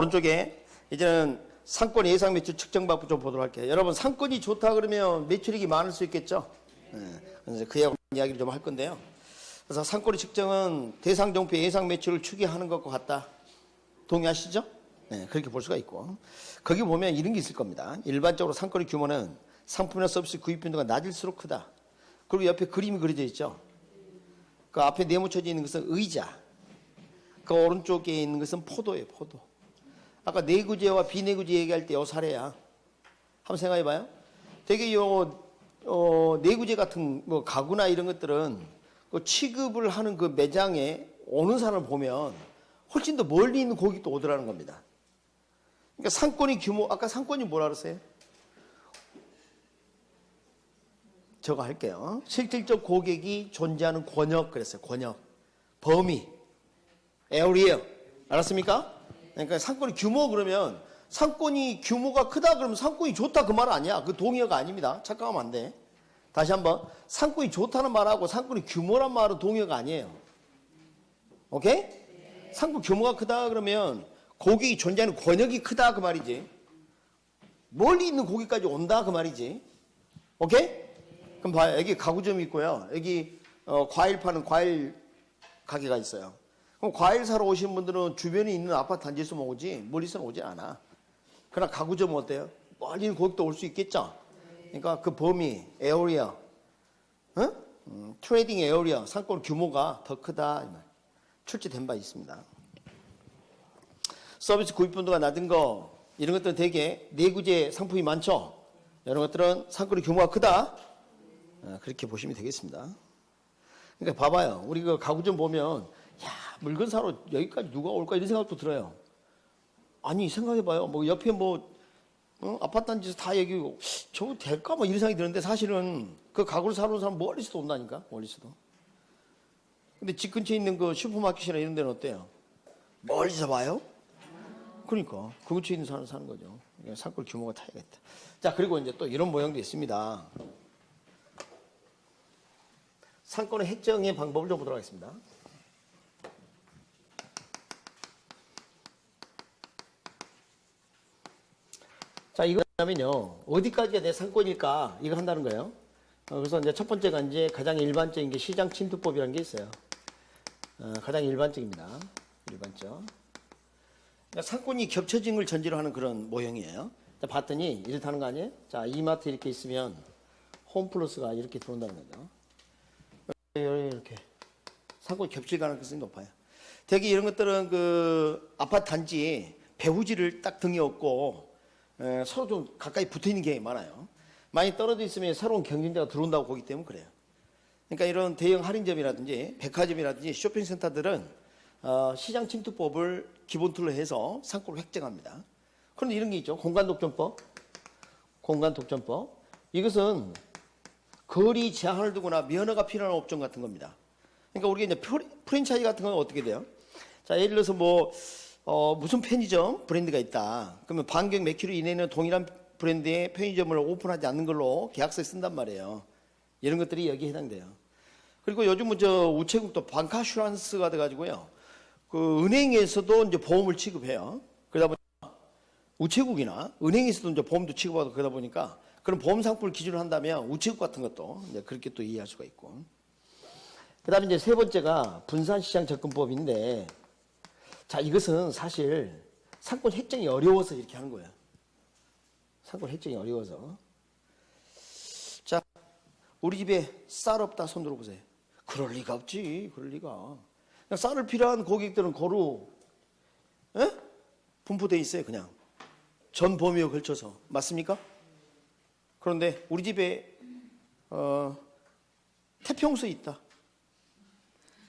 오른쪽에 이제는 상권 예상 매출 측정 방법 좀 보도록 할게요. 여러분 상권이 좋다 그러면 매출액이 많을 수 있겠죠? 그래서 그에 관한 이야기를 좀 할 건데요. 그래서 상권의 측정은 대상 종표 예상 매출을 추계하는 것과 같다. 동의하시죠? 네, 그렇게 볼 수가 있고 거기 보면 이런 게 있을 겁니다. 일반적으로 상권의 규모는 상품이나 서비스 구입 빈도가 낮을수록 크다. 그리고 옆에 그림이 그려져 있죠. 그 앞에 네모쳐져 있는 것은 의자, 그 오른쪽에 있는 것은 포도예요. 포도. 아까 내구재와 비내구재 얘기할 때 요 사례야. 한번 생각해 봐요. 되게 내구재 같은 뭐 가구나 이런 것들은 그 취급을 하는 그 매장에 오는 사람을 보면 훨씬 더 멀리 있는 고객도 오더라는 겁니다. 그러니까 상권의 규모, 아까 상권이 뭐라 그랬어요? 저거 할게요. 실질적 고객이 존재하는 권역 그랬어요. 권역. 범위. 에어리어. 알았습니까? 그러니까 상권의 규모 그러면 상권이 규모가 크다 그러면 상권이 좋다 그 말 아니야. 그 동의어가 아닙니다. 착각하면 안 돼. 다시 한번. 상권이 좋다는 말하고 상권의 규모란 말은 동의어가 아니에요. 오케이? 상권 규모가 크다 그러면 고객이 존재하는 권역이 크다 그 말이지. 멀리 있는 고객까지 온다 그 말이지. 오케이? 그럼 봐요. 여기 가구점이 있고요. 여기 과일 파는 과일 가게가 있어요. 그럼 과일 사러 오시는 분들은 주변에 있는 아파트 단지에서만 오지 멀리서는 오지 않아. 그러나 가구점은 어때요? 멀리 있는 고객도 올 수 있겠죠. 그러니까 그 범위, 에어리어, 트레이딩 에어리어, 상권 규모가 더 크다 이 말. 출제된 바 있습니다. 서비스 구입 빈도가 낮은 거 이런 것들은 되게 내구재 상품이 많죠. 이런 것들은 상권의 규모가 크다. 그렇게 보시면 되겠습니다. 그러니까 봐봐요. 우리 그 가구점 보면 야 물건 사러 여기까지 누가 올까 이런 생각도 들어요. 아니 생각해봐요. 뭐 옆에 아파트 단지에서 다 얘기고 저거 될까 뭐 이런 생각이 드는데 사실은 그 가구를 사러 온 사람 멀리서도 온다니까. 멀리서도. 근데 집 근처에 있는 그 슈퍼마켓이나 이런 데는 어때요? 멀리서 봐요? 그러니까 그 근처에 있는 사람 사는 거죠. 상권 규모가 타야겠다. 자 그리고 이제 또 이런 모형도 있습니다. 상권의 획정의 방법을 좀 보도록 하겠습니다. 자, 이거 하면요. 어디까지가 내 상권일까? 이거 한다는 거예요. 그래서 이제 첫 번째가 이제 가장 일반적인 게 시장 침투법이라는 게 있어요. 가장 일반적입니다. 일반적. 그러니까 상권이 겹쳐진 걸 전제로 하는 그런 모형이에요. 자, 봤더니 이렇다는 거 아니에요? 자, 이마트 이렇게 있으면 홈플러스가 이렇게 들어온다는 거죠. 이렇게 상권이 겹칠 가능성이 높아요. 되게 이런 것들은 그 아파트 단지에 배후지를 딱 등에 업고 서로 좀 가까이 붙어 있는 경향이 많아요. 많이 떨어져 있으면 새로운 경쟁자가 들어온다고 보기 때문에 그래요. 그러니까 이런 대형 할인점이라든지 백화점이라든지 쇼핑센터들은 시장 침투법을 기본 툴로 해서 상권을 획정합니다. 그런데 이런 게 있죠. 공간 독점법. 공간 독점법. 이것은 거리 제한을 두거나 면허가 필요한 업종 같은 겁니다. 그러니까 우리가 이제 프랜차이즈 같은 건 어떻게 돼요? 자, 예를 들어서 무슨 편의점 브랜드가 있다. 그러면 반경 몇 킬로 이내에는 동일한 브랜드의 편의점을 오픈하지 않는 걸로 계약서에 쓴단 말이에요. 이런 것들이 여기에 해당돼요. 그리고 요즘은 우체국도 방카슈란스가 돼가지고요. 그 은행에서도 이제 보험을 취급해요. 그러다 보니까 우체국이나 은행에서도 이제 보험도 취급하고 그러다 보니까 그런 보험 상품을 기준으로 한다면 우체국 같은 것도 이제 그렇게 또 이해할 수가 있고. 그 다음에 이제 세 번째가 분산시장 접근법인데, 자, 이것은 사실 상권 획정이 어려워서 이렇게 하는 거예요. 상권 획정이 어려워서. 자, 우리 집에 쌀 없다 손 들어보세요. 그럴 리가 없지. 그럴 리가. 그냥 쌀을 필요한 고객들은 고루 분포되어 있어요. 그냥. 전 범위에 걸쳐서. 맞습니까? 그런데 우리 집에 태평소 있다.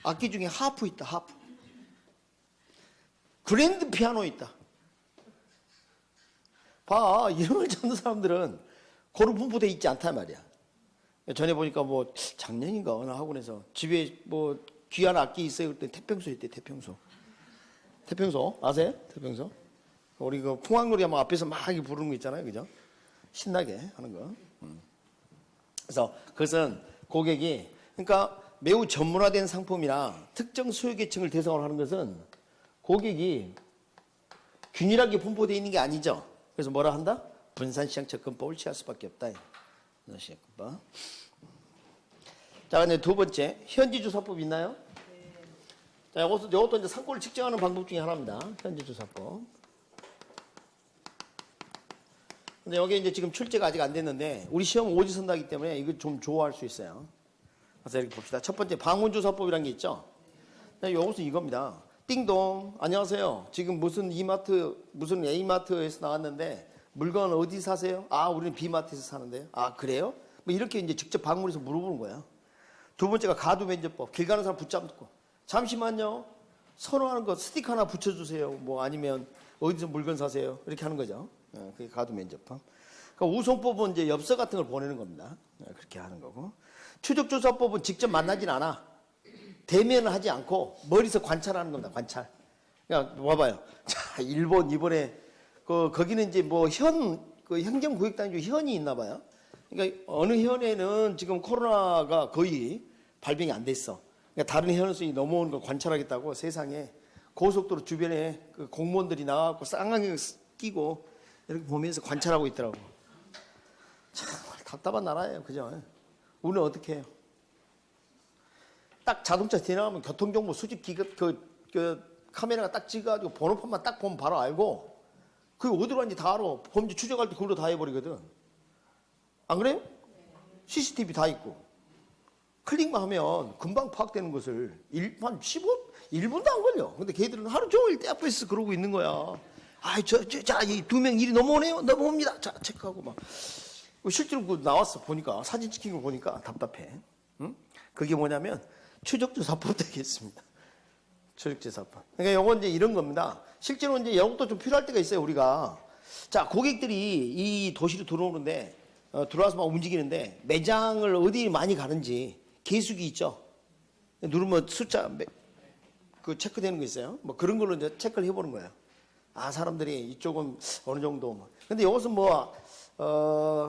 악기 중에 하프 있다. 하프. 그랜드 피아노 있다. 봐. 이런 걸 찾는 사람들은 고루 분포되어 있지 않단 말이야. 전에 보니까 작년인가 어느 학원에서 집에 귀한 악기 있어요. 그랬더니 태평소 있대. 태평소. 태평소 아세요? 태평소? 우리 그 풍악놀이 하면 앞에서 막 부르는 거 있잖아요. 그죠? 신나게 하는 거. 그래서 그것은 고객이 그러니까 매우 전문화된 상품이나 특정 소유계층을 대상으로 하는 것은 고객이 균일하게 분포되어 있는 게 아니죠. 그래서 뭐라 한다? 분산시장 접근법을 취할 수밖에 없다. 분산시장법. 자, 근데 두 번째, 현지조사법 있나요? 자, 이것도 이제 상권을 측정하는 방법 중에 하나입니다. 현지조사법. 근데 여기 이제 지금 출제가 아직 안 됐는데, 우리 시험 오지선다기 때문에 이거 좀 좋아할 수 있어요. 그래서 이렇게 봅시다. 첫 번째, 방문조사법이라는 게 있죠? 이것은 이겁니다. 띵동, 안녕하세요. 지금 무슨 이마트, 무슨 A마트에서 나왔는데, 물건 어디 사세요? 아, 우리는 B마트에서 사는데요. 아, 그래요? 뭐 이렇게 이제 직접 방문해서 물어보는 거예요. 두 번째가 가두면접법. 길 가는 사람 붙잡고. 잠시만요. 선호하는 거 스티커 하나 붙여주세요. 뭐 아니면 어디서 물건 사세요. 이렇게 하는 거죠. 그게 가두면접법. 그러니까 우송법은 이제 엽서 같은 걸 보내는 겁니다. 그렇게 하는 거고. 추적조사법은 직접 만나진 않아. 대면을 하지 않고 멀리서 관찰하는 겁니다. 관찰. 그러니까 봐봐요. 자, 일본 이번에 거기는 이제 뭐 행정구역단 중 현이 있나 봐요. 그러니까 어느 현에는 지금 코로나가 거의 발병이 안 됐어. 그러니까 다른 현에서 넘어오는 걸 관찰하겠다고 세상에 고속도로 주변에 그 공무원들이 나와갖고 쌍안경 끼고 이렇게 보면서 관찰하고 있더라고. 참 답답한 나라예요. 그죠? 우리는 어떻게 해요? 딱 자동차 지나가면 교통정보 수집 기급 카메라가 딱 찍어가지고 번호판만 딱 보면 바로 알고 그게 어디로 가는지 다 알아. 범죄 추적할 때 그걸로 다 해버리거든. 안 그래요? CCTV 다 있고 클릭만 하면 금방 파악되는 것을 한 1분도 안 걸려. 근데 걔들은 하루 종일 때 앞에서 그러고 있는 거야. 자, 이 두 명 일이 넘어오네요. 넘어옵니다. 자, 체크하고 막. 실제로 그 나왔어. 보니까 사진 찍힌 거 보니까 답답해. 응? 그게 뭐냐면 추적조사법 되겠습니다. 추적조사법. 그러니까 요건 이제 이런 겁니다. 실제로 이제 이것도 좀 필요할 때가 있어요. 우리가 자 고객들이 이 도시로 들어오는데 들어와서 막 움직이는데 매장을 어디 많이 가는지 계수기 있죠. 누르면 숫자 그 체크되는 거 있어요. 뭐 그런 걸로 이제 체크를 해보는 거예요. 아 사람들이 이쪽은 어느 정도. 근데 이것은 뭐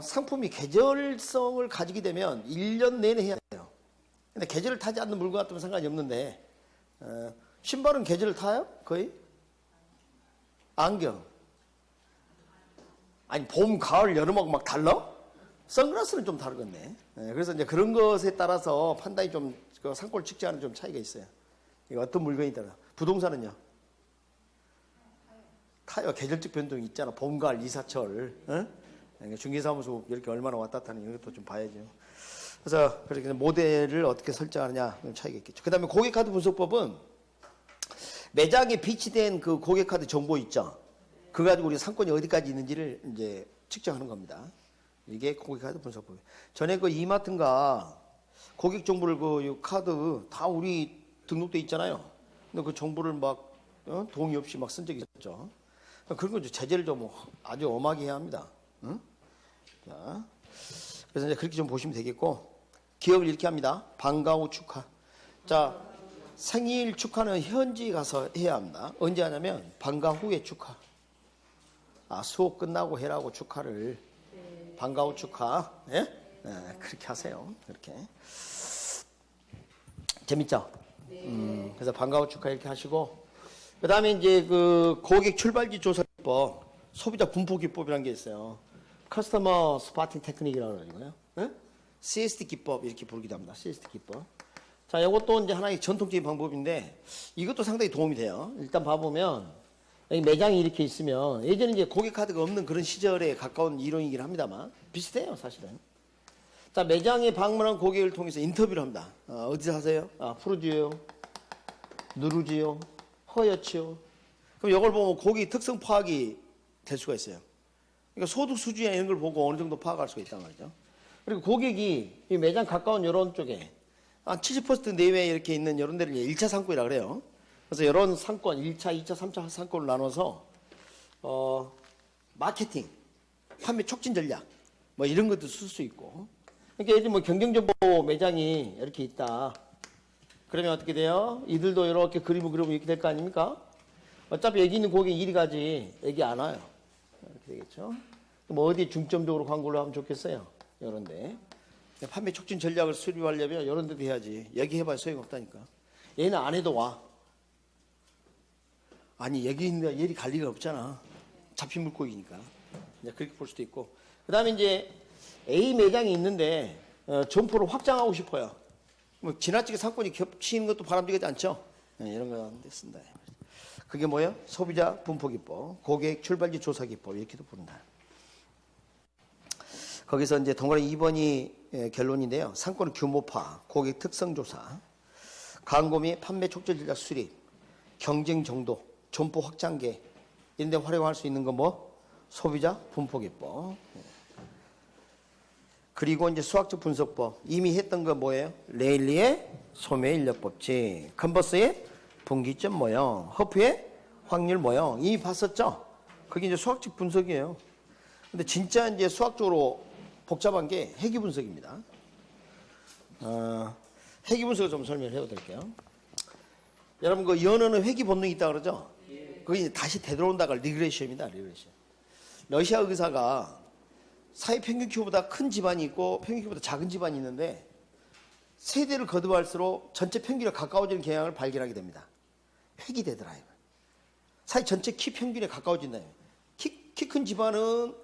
상품이 계절성을 가지게 되면 1년 내내 해야 돼요. 근데 계절을 타지 않는 물건 같으면 상관이 없는데 신발은 계절을 타요? 거의? 안경. 아니 봄, 가을, 여름하고 막 달라? 선글라스는 좀 다르겠네. 그래서 이제 그런 것에 따라서 판단이 좀 상권을 측정하는 좀 차이가 있어요. 이거 어떤 물건이 따라. 부동산은요? 타요. 계절적 변동이 있잖아. 봄, 가을, 이사철. 중개사무소 이렇게 얼마나 왔다 갔다 하는 이것도 좀 봐야죠. 그래서 그렇게 모델을 어떻게 설정하느냐 좀 차이가 있겠죠. 그 다음에 고객카드 분석법은 매장에 비치된 그 고객카드 정보 있죠. 그거 가지고 우리 상권이 어디까지 있는지를 이제 측정하는 겁니다. 이게 고객카드 분석법. 전에 그 이마트인가 고객 정보를 그 카드 다 우리 등록돼 있잖아요. 근데 그 정보를 막 동의 없이 막 쓴 적이 있었죠. 그런 거 제재를 좀 아주 엄하게 해야 합니다. 응? 자, 그래서 이제 그렇게 좀 보시면 되겠고 기업을 이렇게 합니다. 방과 후 축하. 자, 생일 축하는 현지 가서 해야 합니다. 언제 하냐면 방과 후에 축하. 수업 끝나고 해라고 축하를. 방과 후 축하. 예? 그렇게 하세요. 그렇게. 재밌죠? 그래서 방과 후 축하 이렇게 하시고 그 다음에 이제 그 고객 출발지 조사기법, 소비자 분포 기법이라는 게 있어요. 커스터머 스파팅 테크닉이라고 그러거든요. CST 기법 이렇게 부르기도 합니다. CST 기법. 자, 이것도 이제 하나의 전통적인 방법인데 이것도 상당히 도움이 돼요. 일단 봐보면 여기 매장이 이렇게 있으면 예전에 이제 고객 카드가 없는 그런 시절에 가까운 이론이긴 합니다만 비슷해요, 사실은. 자, 매장에 방문한 고객을 통해서 인터뷰를 합니다. 어디서 사세요? 푸르지요, 누르지요, 허옇지요. 그럼 이걸 보면 고객 특성 파악이 될 수가 있어요. 그러니까 소득 수준이나 이런 걸 보고 어느 정도 파악할 수가 있단 말이죠. 그리고 고객이 이 매장 가까운 이런 쪽에 한 70% 내외에 이렇게 있는 이런 데를 1차 상권이라고 그래요. 그래서 이런 상권, 1차, 2차, 3차 상권을 나눠서 마케팅, 판매 촉진 전략 뭐 이런 것도 쓸 수 있고. 그러니까 예를 들면 뭐 경쟁정보 매장이 이렇게 있다. 그러면 어떻게 돼요? 이들도 이렇게 그림을 그리면 이렇게 될 거 아닙니까? 어차피 여기 있는 고객 이리 가지 여기 안 와요. 이렇게 되겠죠. 뭐 어디 중점적으로 광고를 하면 좋겠어요. 이런데 판매 촉진 전략을 수립하려면 이런 데도 해야지. 여기 해봐야 소용없다니까. 얘는 안 해도 와. 아니 여기 있는 얘리 갈 리가 없잖아. 잡힌 물고기니까. 이제 그렇게 볼 수도 있고. 그 다음에 이제 A 매장이 있는데 점포를 확장하고 싶어요. 뭐 지나치게 상권이 겹치는 것도 바람직하지 않죠. 이런 거 쓴다. 그게 뭐예요? 소비자 분포기법, 고객 출발지 조사기법 이렇게도 부른다. 거기서 이제 동그라미 2번이 결론인데요. 상권 규모파, 고객 특성 조사, 광고 및 판매 촉진 전략 수립, 경쟁 정도, 점포 확장계 이런 데 활용할 수 있는 건 뭐? 소비자 분포기법. 그리고 이제 수학적 분석법. 이미 했던 거 뭐예요? 레일리의 소매 인력 법칙, 컨버스의 분기점 모형, 허프의 확률 모형. 이미 봤었죠? 그게 이제 수학적 분석이에요. 근데 진짜 이제 수학적으로 복잡한 게 회귀 분석입니다. 회귀 분석을 좀 설명을 해드릴게요. 여러분 그 연어는 회귀 본능이 있다 그러죠? 그게 다시 되돌아온다가 리그레션입니다. 리그레션. 러시아 의사가 사회 평균 키보다 큰 집안이 있고 평균 키보다 작은 집안이 있는데 세대를 거듭할수록 전체 평균에 가까워지는 경향을 발견하게 됩니다. 회귀되더라. 사회 전체 키 평균에 가까워진다. 키 큰 집안은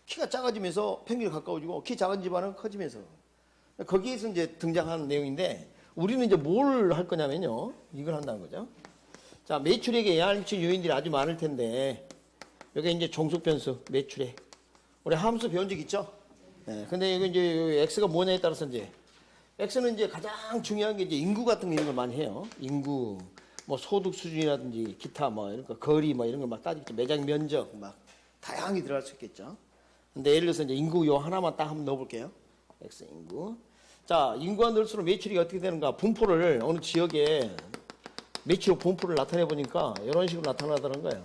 키가 작아지면서 평균에 가까워지고 키 작은 집안은 커지면서 거기에서 이제 등장하는 내용인데 우리는 이제 뭘 할 거냐면요. 이걸 한다는 거죠. 자, 매출액에 영향을 미치는 요인들이 아주 많을 텐데 여기 이제 종속 변수, 매출액. 우리 함수 배운 적 있죠? 네. 근데 이거 이제 X가 뭐냐에 따라서 이제 X는 이제 가장 중요한 게 이제 인구 같은 거 이런 걸 많이 해요. 인구, 뭐 소득 수준이라든지 기타 뭐 이런 거, 거리 뭐 이런 걸 막 따지겠죠. 매장 면적 막 다양하게 들어갈 수 있겠죠. 근데 예를 들어서 이제 인구 요 하나만 딱 한번 넣어볼게요. X 인구. 자, 인구가 늘수록 매출이 어떻게 되는가? 분포를 어느 지역에 매출 분포를 나타내 보니까 이런 식으로 나타나더라는 거예요.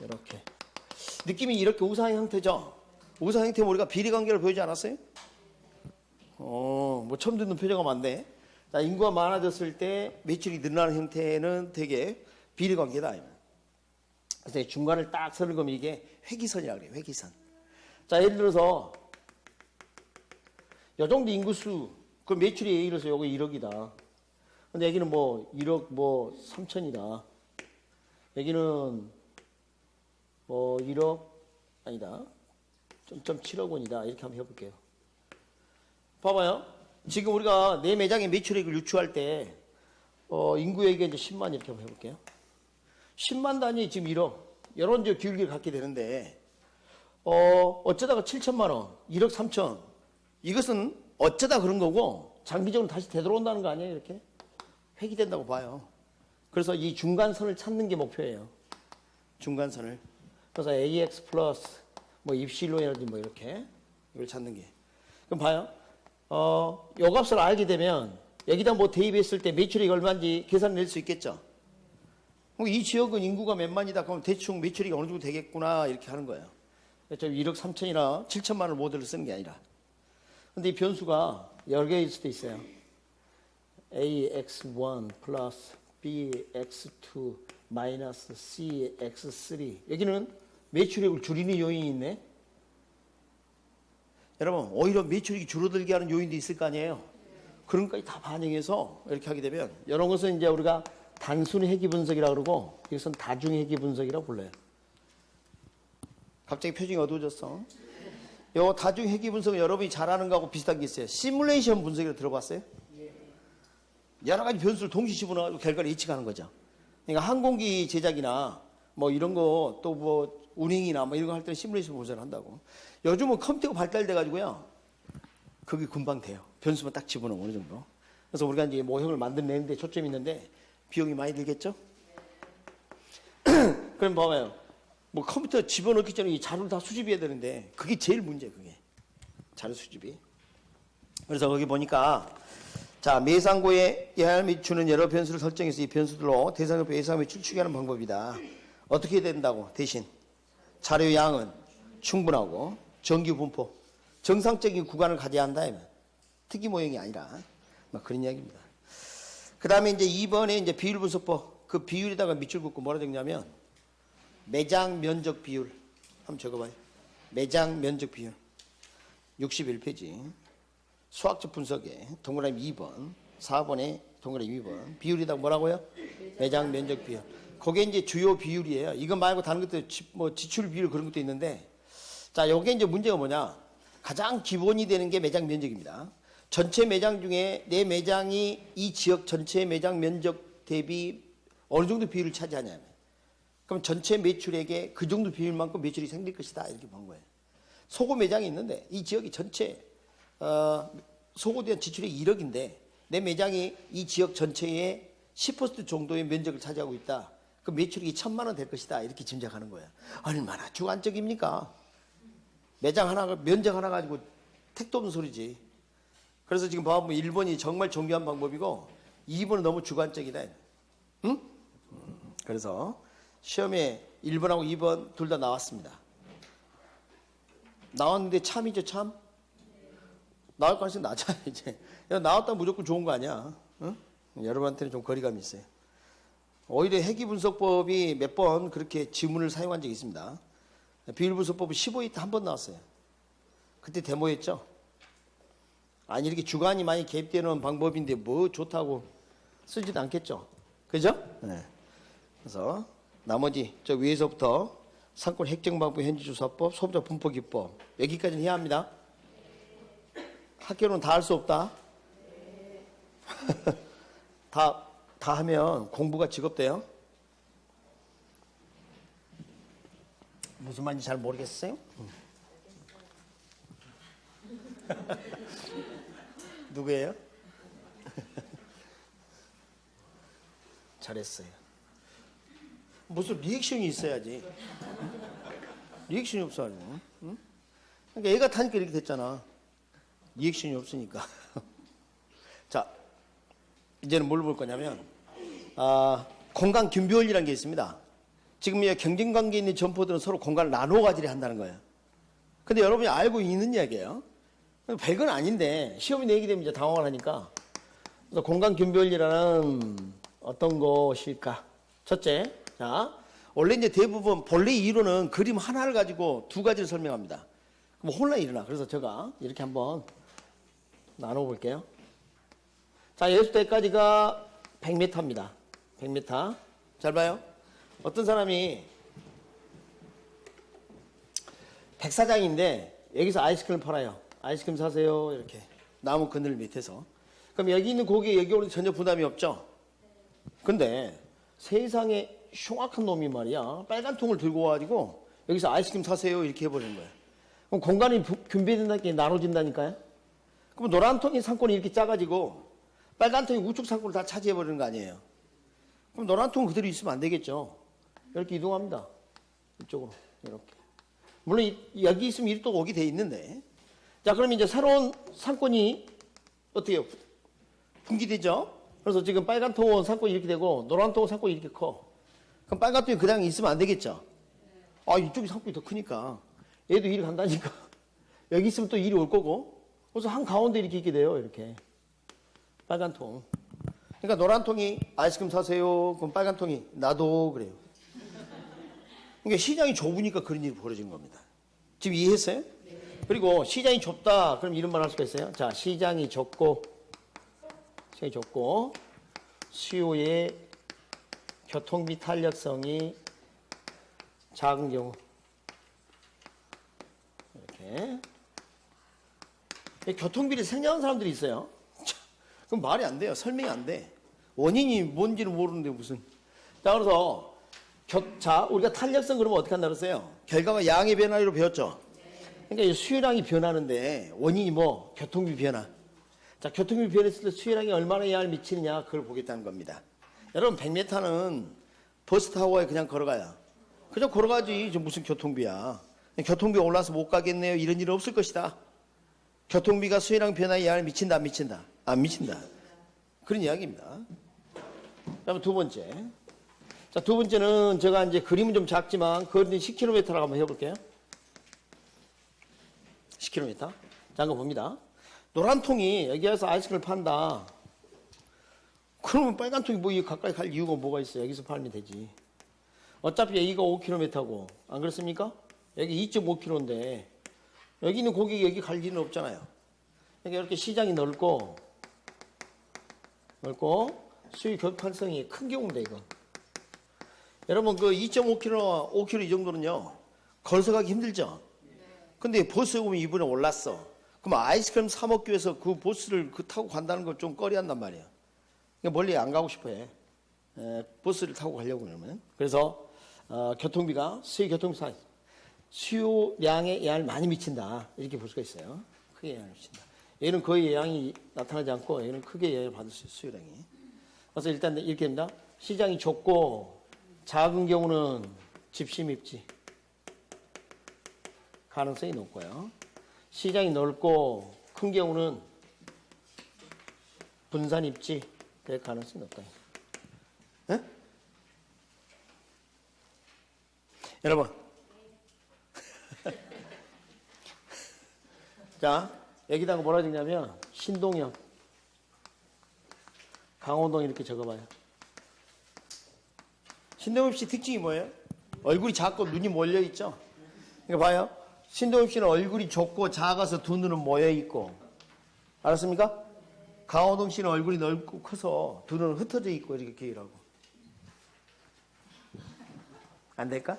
이렇게. 느낌이 이렇게 우상 형태죠? 우상 형태 우리가 비례관계를 보이지 않았어요? 뭐 처음 듣는 표정가 많네. 자, 인구가 많아졌을 때 매출이 늘어나는 형태는 되게 비례관계다. 그래서 중간을 딱 서는 거면 이게 회기선이라고 그래요. 회기선. 자, 예를 들어서 요 정도 인구수, 그 매출이 예를 들어서 요거 1억이다. 근데 여기는 뭐 1억 뭐 3천이다. 여기는 뭐 1억 아니다. 7억 원이다. 이렇게 한번 해볼게요. 봐봐요. 지금 우리가 내 매장의 매출액을 유추할 때 인구에게 이제 10만 이렇게 한번 해볼게요. 10만 단위 지금 1억. 이런 이제 기울기를 갖게 되는데 어쩌다가 7천만 원, 1억 3천. 이것은 어쩌다 그런 거고 장기적으로 다시 되돌아온다는 거 아니에요? 이렇게 회귀된다고 봐요. 그래서 이 중간선을 찾는 게 목표예요. 중간선을. 그래서 AX 플러스 뭐 입실론이라든지 뭐 이렇게 이걸 찾는 게. 그럼 봐요. 요 값을 알게 되면 여기다 뭐 대입했을 때 매출액이 얼마인지 계산을 낼 수 있겠죠. 이 지역은 인구가 몇만이다. 그럼 대충 매출액이 어느 정도 되겠구나 이렇게 하는 거예요. 1억 3천이나 7천만을 모델을 쓰는 게 아니라. 근데 이 변수가 여러 개일 수도 있어요. AX1 플러스 BX2 마이너스 CX3. 여기는 매출액을 줄이는 요인이 있네. 여러분 오히려 매출액이 줄어들게 하는 요인도 있을 거 아니에요. 그런 것까지 다 반영해서 이렇게 하게 되면 이런 것은 이제 우리가 단순 회귀 분석이라고 그러고 이것은 다중 회귀 분석이라고 불러요. 갑자기 표정이 어두워졌어. 요 다중 회귀 분석은 여러분이 잘하는 거하고 비슷한 게 있어요. 시뮬레이션 분석이라고 들어봤어요? 여러 가지 변수를 동시 집어넣어서 결과를 예측하는 거죠. 그러니까 항공기 제작이나 뭐 이런 거 또 뭐 운행이나 뭐 이런 거 할 때는 시뮬레이션 분석을 한다고. 요즘은 컴퓨터가 발달돼 가지고요. 그게 금방 돼요. 변수만 딱 집어넣으면 어느 정도. 그래서 우리가 이제 모형을 만들어내는데 초점이 있는데 비용이 많이 들겠죠? 그럼 봐봐요. 뭐 컴퓨터 집어넣기 전에 이 자료를 다 수집해야 되는데 그게 제일 문제예요. 그게 자료 수집이. 그래서 거기 보니까 자, 매상고에 영향을 미치는 여러 변수를 설정해서 이 변수들로 대상표 예상을 추측하는 방법이다. 어떻게 해야 된다고? 대신 자료 양은 충분하고 정규 분포, 정상적인 구간을 가져야 한다. 특이 모형이 아니라 막 그런 이야기입니다. 그 다음에 이제 2번에 이제 비율 분석법. 그 비율에다가 밑줄 긋고 뭐라 적냐면 매장 면적 비율. 한번 적어봐요. 매장 면적 비율. 61페이지. 수학적 분석에 동그라미 2번, 4번에 동그라미 2번. 비율이다 뭐라고요? 매장 면적 비율. 그게 이제 주요 비율이에요. 이거 말고 다른 것도 뭐 지출 비율 그런 것도 있는데, 자, 요게 이제 문제가 뭐냐? 가장 기본이 되는 게 매장 면적입니다. 전체 매장 중에 내 매장이 이 지역 전체 매장 면적 대비 어느 정도 비율을 차지하냐면, 그럼 전체 매출액의 그 정도 비율만큼 매출이 생길 것이다, 이렇게 본 거예요. 소고 매장이 있는데 이 지역이 전체 소고에 대한 지출이 1억인데 내 매장이 이 지역 전체의 10% 정도의 면적을 차지하고 있다. 그 매출액이 1,000만 원 될 것이다, 이렇게 짐작하는 거예요. 얼마나 주관적입니까? 매장 하나, 면적 하나 가지고 택도 없는 소리지. 그래서 지금 봐보면 1번이 정말 정교한 방법이고 2번은 너무 주관적이다. 응? 그래서 시험에 1번하고 2번 둘 다 나왔습니다. 나왔는데 참이죠, 참? 나올 가능성이 낮아, 이제. 나왔다면 무조건 좋은 거 아니야. 응? 여러분한테는 좀 거리감이 있어요. 오히려 회귀분석법이 몇 번 그렇게 지문을 사용한 적이 있습니다. 비율분석법은 15회 때 한 번 나왔어요. 그때 데모였죠. 아니, 이렇게 주관이 많이 개입되는 방법인데 뭐 좋다고 쓰지도 않겠죠. 그죠? 네. 그래서 나머지 저 위에서부터 상권 획정방법, 현지조사법, 소비자 분포기법 여기까지는 해야 합니다. 학교는 다 할 수 없다. 다 하면 공부가 직업돼요. 무슨 말인지 잘 모르겠어요? 누구예요? 잘했어요. 무슨 리액션이 있어야지. 리액션이 없어가지고. 응? 그러니까 애가 타니까 이렇게 됐잖아. 리액션이 없으니까. 자, 이제는 뭘 볼 거냐면 공간 균비원리라는 게 있습니다. 지금 경쟁관계에 있는 점포들은 서로 공간을 나눠 가지려 한다는 거예요. 근데 여러분이 알고 있는 이야기예요. 별건 아닌데 시험이 내게 되면 이제 당황을 하니까. 그래서 공간 균비원리라는 어떤 것일까? 첫째, 자, 원래 이제 대부분 본래 이론은 그림 하나를 가지고 두 가지를 설명합니다. 그럼 혼란이 일어나. 그래서 제가 이렇게 한번 나눠볼게요. 자, 여기서 때까지가 100m입니다. 100m. 잘 봐요. 어떤 사람이 백사장인데 여기서 아이스크림 팔아요. 아이스크림 사세요. 이렇게 나무 그늘 밑에서. 그럼 여기 있는 고기 여기 오는데 전혀 부담이 없죠. 근데 세상에 흉악한 놈이 말이야. 빨간 통을 들고 와가지고 여기서 아이스크림 사세요. 이렇게 해버리는 거예요. 그럼 공간이 균비된다니까 나눠진다니까요. 그럼 노란 통이 상권이 이렇게 작아지고 빨간 통이 우측 상권을 다 차지해버리는 거 아니에요. 그럼 노란 통 그대로 있으면 안 되겠죠. 이렇게 이동합니다. 이쪽으로 이렇게. 물론 여기 있으면 이리 또 오게 돼 있는데. 자, 그럼 이제 새로운 상권이 어떻게 해요? 분기되죠. 그래서 지금 빨간 통은 상권이 이렇게 되고 노란 통은 상권이 이렇게 커. 그럼 빨간 통이 그냥 있으면 안 되겠죠. 아, 이쪽이 상권이 더 크니까 얘도 이리 간다니까. 여기 있으면 또 이리 올 거고. 그래서 한 가운데 이렇게 있게 돼요. 이렇게 빨간 통. 그러니까 노란 통이 아이스크림 사세요. 그럼 빨간 통이 나도 그래요. 그러니까 시장이 좁으니까 그런 일이 벌어진 겁니다. 지금 이해했어요? 네. 그리고 시장이 좁다. 그럼 이런 말 할 수가 있어요. 자, 시장이 좁고 수요의 교통비 탄력성이 작은 경우. 이렇게. 교통비를 생략하는 사람들이 있어요. 그럼 말이 안 돼요. 설명이 안 돼. 원인이 뭔지는 모르는데 무슨. 자, 그래서 자, 우리가 탄력성 그러면 어떻게 한다 그랬어요? 결과가 양의 변화로 배웠죠? 그러니까 수요량이 변하는데 원인이 뭐? 교통비 변화. 자, 교통비 변했을 때 수요량이 얼마나 영향을 미치느냐 그걸 보겠다는 겁니다. 여러분 100m는 버스 타고 가야 그냥 걸어가야. 그냥 걸어가지. 무슨 교통비야. 교통비 올라서 못 가겠네요. 이런 일은 없을 것이다. 교통비가 수요량 변화에 영향을 미친다 안 미친다? 안 미친다. 그런 이야기입니다. 그다음에 두 번째. 자, 두 번째는 제가 이제 그림은 좀 작지만 거리는 10km라고 한번 해볼게요. 10km. 자, 한번 봅니다. 노란 통이 여기 와서 아이스크림을 판다. 그러면 빨간 통이 뭐 가까이 갈 이유가 뭐가 있어요? 여기서 팔면 되지. 어차피 여기가 5km고 안 그렇습니까? 여기 2.5km인데 여기 있는 고객이 여기 갈 일은 없잖아요. 그러니까 이렇게 시장이 넓고 수요 교육환성이 큰 경우인데 이거. 여러분 그 2.5km, 5km 이 정도는요 걸어서 가기 힘들죠. 근데 버스에 오면 이번에 올랐어. 그럼 아이스크림 사 먹기 위해서 그 버스를 타고 간다는 걸 좀 꺼려한단 말이에요. 그러니까 멀리 안 가고 싶어해. 버스를 타고 가려고 그러면. 그래서 교통비가 수요량에 영향을 많이 미친다. 이렇게 볼 수가 있어요. 크게 영향을 미친다. 얘는 거의 영향이 나타나지 않고 얘는 크게 영향을 받을 수 있어요. 수요량이. 그래서 일단 이렇게 됩니다. 시장이 좁고 작은 경우는 집심 입지 가능성이 높고요. 시장이 넓고 큰 경우는 분산 입지 될 가능성이 높다. 네? 여러분 자 여기다가 뭐라 적냐면 신동엽 강호동 이렇게 적어봐요. 신동엽 씨 특징이 뭐예요? 얼굴이 작고 눈이 몰려있죠. 이거 봐요. 신동엽 씨는 얼굴이 좁고 작아서 두 눈은 모여있고 알았습니까? 강호동 씨는 얼굴이 넓고 커서 두 눈은 흩어져 있고 이렇게 기울하고 안 될까?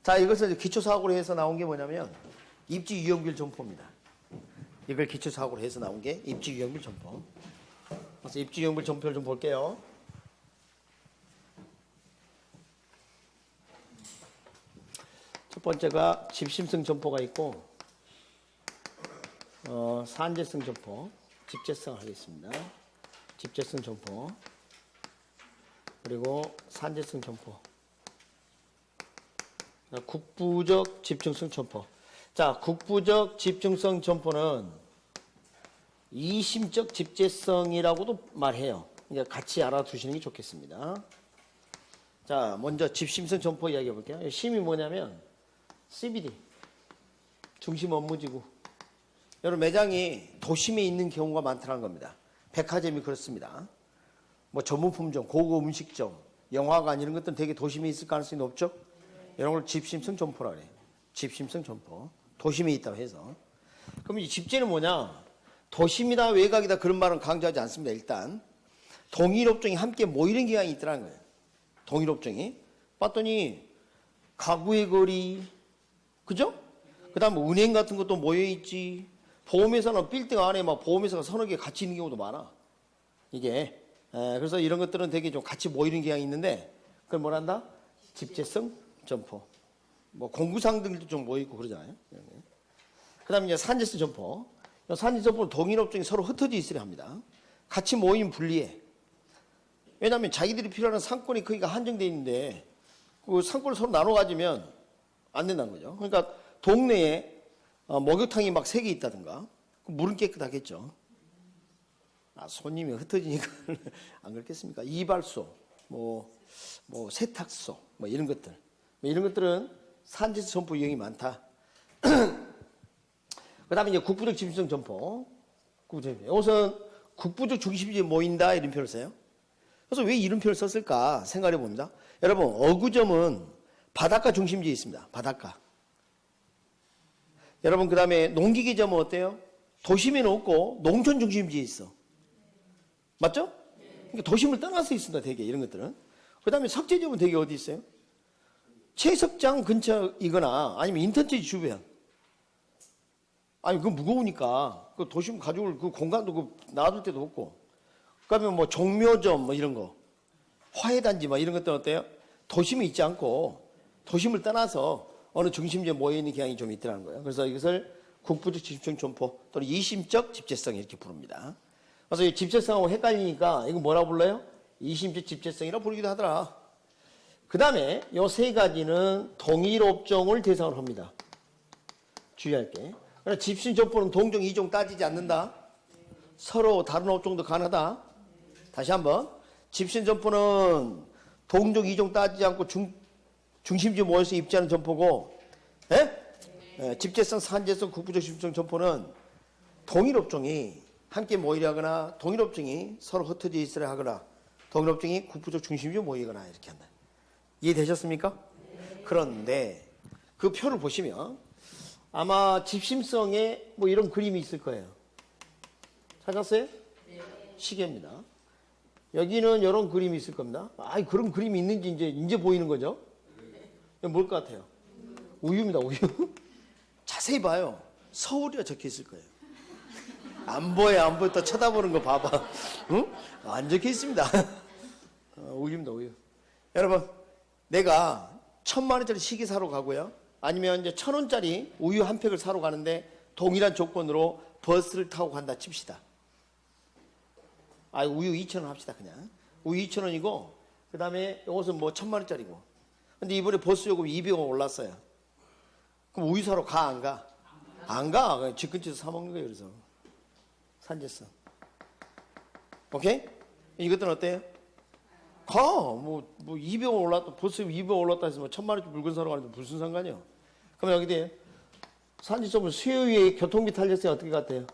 자 이것을 기초사고로 해서 나온 게 뭐냐면 입지유형별 점포입니다. 이걸 기초사고로 해서 나온 게 입지유형별 점포. 그래서 입지유형별 점포를 좀 볼게요. 첫 번째가 집심성 점포가 있고 산재성 점포, 집재성을 하겠습니다. 집재성 점포 그리고 산재성 점포 국부적 집중성 점포. 자, 국부적 집중성 점포는 이심적 집재성이라고도 말해요. 그러니까 같이 알아두시는 게 좋겠습니다. 자, 먼저 집심성 점포 이야기해 볼게요. 심이 뭐냐면 CBD, 중심 업무지구. 여러분 매장이 도심에 있는 경우가 많다는 겁니다. 백화점이 그렇습니다. 뭐 전문품점, 고급 음식점, 영화관 이런 것들은 되게 도심에 있을 가능성이 높죠. 이런 걸 집심성 점포라 그래요. 집심성 점포. 도심에 있다고 해서. 그럼 이 집재는 뭐냐? 도심이다 외곽이다 그런 말은 강조하지 않습니다. 일단 동일업종이 함께 모이는 경향이 있더라는 거예요. 동일업종이. 봤더니 가구의 거리, 그죠? 그 다음에 은행 같은 것도 모여있지. 보험회사는 빌딩 안에 막 보험회사가 서너 개 같이 있는 경우도 많아. 이게. 그래서 이런 것들은 되게 좀 같이 모이는 경향이 있는데, 그걸 뭐란다? 집재성 점포. 뭐 공구상들도 좀 모여있고 그러잖아요. 그 다음에 이제 산재성 점포. 산재성 점포는 동일업종이 서로 흩어져 있으려 합니다. 같이 모이면 불리해. 왜냐하면 자기들이 필요하는 상권의 크기가 한정되어 있는데, 그 상권을 서로 나눠 가지면 안 된다는 거죠. 그러니까 동네에 목욕탕이 막 3개 있다든가 물은 깨끗하겠죠. 손님이 흩어지니까 안 그렇겠습니까? 이발소, 뭐 세탁소, 뭐 이런 것들. 이런 것들은 산재성 점포 유형이 많다. 그 다음에 이제 국부적 집중성 점포. 이것은 국부적 중심지에 모인다 이런 표현을 써요. 그래서 왜 이런 표현을 썼을까 생각해 봅니다. 여러분 어구점은 바닷가 중심지에 있습니다. 바닷가. 여러분 그 다음에 농기계점은 어때요? 도심에는 없고 농촌 중심지에 있어. 맞죠? 그러니까 도심을 떠나서 있습니다. 되게 이런 것들은. 그 다음에 석재점은 되게 어디 있어요? 채석장 근처이거나 아니면 인턴지 주변. 아니 그거 무거우니까 그 도심 가지고 그 공간도 그 놔둘 데도 없고. 그다음에 뭐 종묘점 뭐 이런 거, 화훼단지 뭐 이런 것들 어때요? 도심에 있지 않고 도심을 떠나서 어느 중심지에 모여 있는 경향이 좀 있더라는 거예요. 그래서 이것을 국부적 집중 점포 또는 이심적 집재성 이렇게 부릅니다. 그래서 이 집재성하고 헷갈리니까 이거 뭐라고 불러요? 이심적 집재성이라고 부르기도 하더라. 그 다음에 이 세 가지는 동일 업종을 대상으로 합니다. 주의할 게. 그러나 집심 점포는 동종 이종 따지지 않는다. 서로 다른 업종도 가능하다. 다시 한번. 집심 점포는 동종 이종 따지지 않고 중심지에 모여서 입지하는 점포고, 집재성, 산재성, 국부적 집중 점포는 동일 업종이 함께 모이려 하거나 동일 업종이 서로 흩어져 있으려 하거나 동일 업종이 국부적 중심지에 모이거나 이렇게 한다. 이해되셨습니까? 그런데 그 표를 보시면 아마 집심성에 뭐 이런 그림이 있을 거예요. 찾았어요? 시계입니다. 여기는 이런 그림이 있을 겁니다. 아, 그런 그림이 있는지 이제 보이는 거죠? 뭘 것 같아요? 우유입니다, 우유. 자세히 봐요. 서울이라 적혀 있을 거예요. 안 보여, 안 보여. 또 쳐다보는 거 봐봐. 응? 안 적혀 있습니다. 우유입니다, 우유. 여러분, 내가 1,000만 원짜리 시계 사러 가고요. 아니면 이제 1,000원짜리 우유 한 팩을 사러 가는데 동일한 조건으로 버스를 타고 간다 칩시다. 아, 우유 2,000원 합시다, 그냥. 우유 2,000원이고, 그 다음에 이것은 뭐 1,000만 원짜리고. 근데 이번에 버스 요금 200원 올랐어요. 그럼 우유 사러 가, 안 가? 안 가. 그냥 집 근처에서 사먹는 거예요, 그래서. 산재성. 오케이? 이것들은 어때요? 가. 뭐 200원 올랐다, 버스 200원 올랐다 해서 뭐 1,000만 원짜리 물건 사러 가는데 무슨 상관이요? 그럼 여기 돼. 산지점은 수요일에 교통비 탄력성이 어떻게 같아요?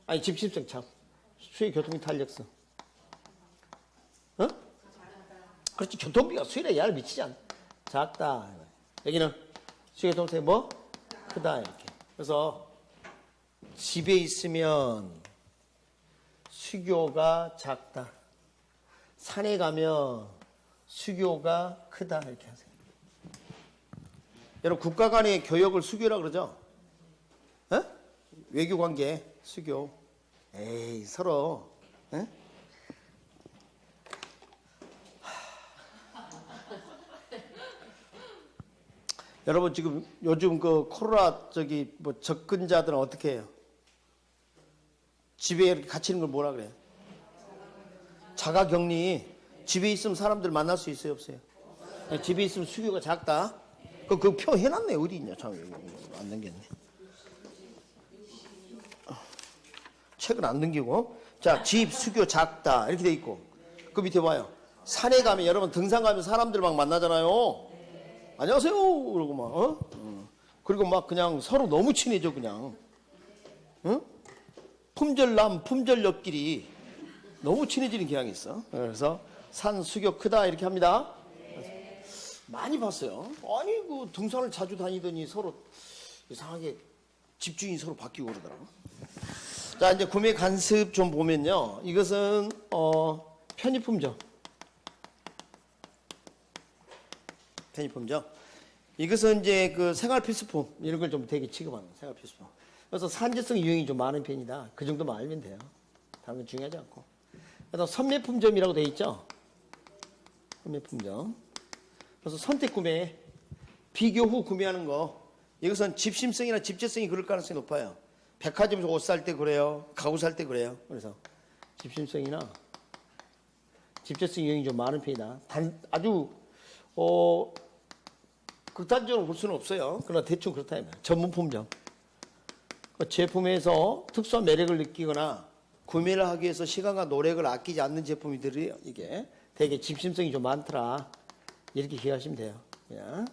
아니, 집심성 참. 수요일 교통비 탄력성. 어? 그렇지. 교통비가 수요일에 영향을 미치지 않아. 작다. 여기는 수요일 교통성이 뭐? 크다. 이렇게. 그래서 집에 있으면 수교가 작다. 산에 가면 수교가 크다. 이렇게 하세요. 여러분, 국가 간의 교역을 수교라 그러죠? 어? 외교 관계, 수교. 에이, 서로. 어? 여러분, 지금 요즘 그 코로나 뭐 접근자들은 어떻게 해요? 집에 이렇게 갇히는 걸 뭐라 그래요? 자가격리. 집에 있으면 사람들 만날 수 있어요, 없어요? 집에 있으면 수교가 작다. 그 표 해놨네. 어디 있냐? 참, 안 넘겼네. 책은 안 넘기고. 자, 집 수교 작다. 이렇게 돼 있고. 그 밑에 봐요. 산에 가면, 여러분 등산 가면 사람들 막 만나잖아요. 안녕하세요. 그러고 막, 그리고 막 그냥 서로 너무 친해져, 그냥. 응? 품절남, 품절옆끼리 너무 친해지는 경향이 있어. 그래서 산 수교 크다. 이렇게 합니다. 많이 봤어요. 아니, 그 등산을 자주 다니더니 서로 이상하게 집주인이 서로 바뀌고 그러더라고. 자, 이제 구매 관습 좀 보면요. 이것은, 편의품점. 편의품점. 이것은 이제 그 생활 필수품, 이런 걸 좀 되게 취급하는 생활 필수품. 그래서 산재성 유형이 좀 많은 편이다. 그 정도만 알면 돼요. 다른 건 중요하지 않고. 그래서 선매품점이라고 되어 있죠. 선매품점. 그래서 선택 구매, 비교 후 구매하는 거. 이것은 집심성이나 집재성이 그럴 가능성이 높아요. 백화점에서 옷 살 때 그래요. 가구 살 때 그래요. 그래서 집심성이나 집재성 유형이 좀 많은 편이다. 아주 극단적으로 볼 수는 없어요. 그러나 대충 그렇다. 전문품점. 그 제품에서 특수한 매력을 느끼거나 구매를 하기 위해서 시간과 노력을 아끼지 않는 제품이들이 이게 되게 집심성이 좀 많더라. 이렇게 기억하시면 돼요. 그냥.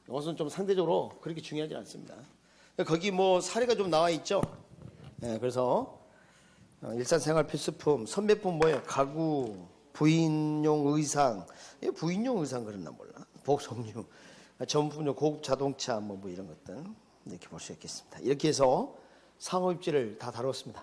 이것은 좀 상대적으로 그렇게 중요하지 않습니다. 거기 뭐 사례가 좀 나와 있죠. 네, 그래서 일상생활 필수품, 선매품 뭐예요? 가구, 부인용 의상, 부인용 의상 그랬나 몰라. 복성류, 전문품용 고급 자동차 뭐 이런 것들 이렇게 볼 수 있겠습니다. 이렇게 해서 상호입지를 다 다뤘습니다.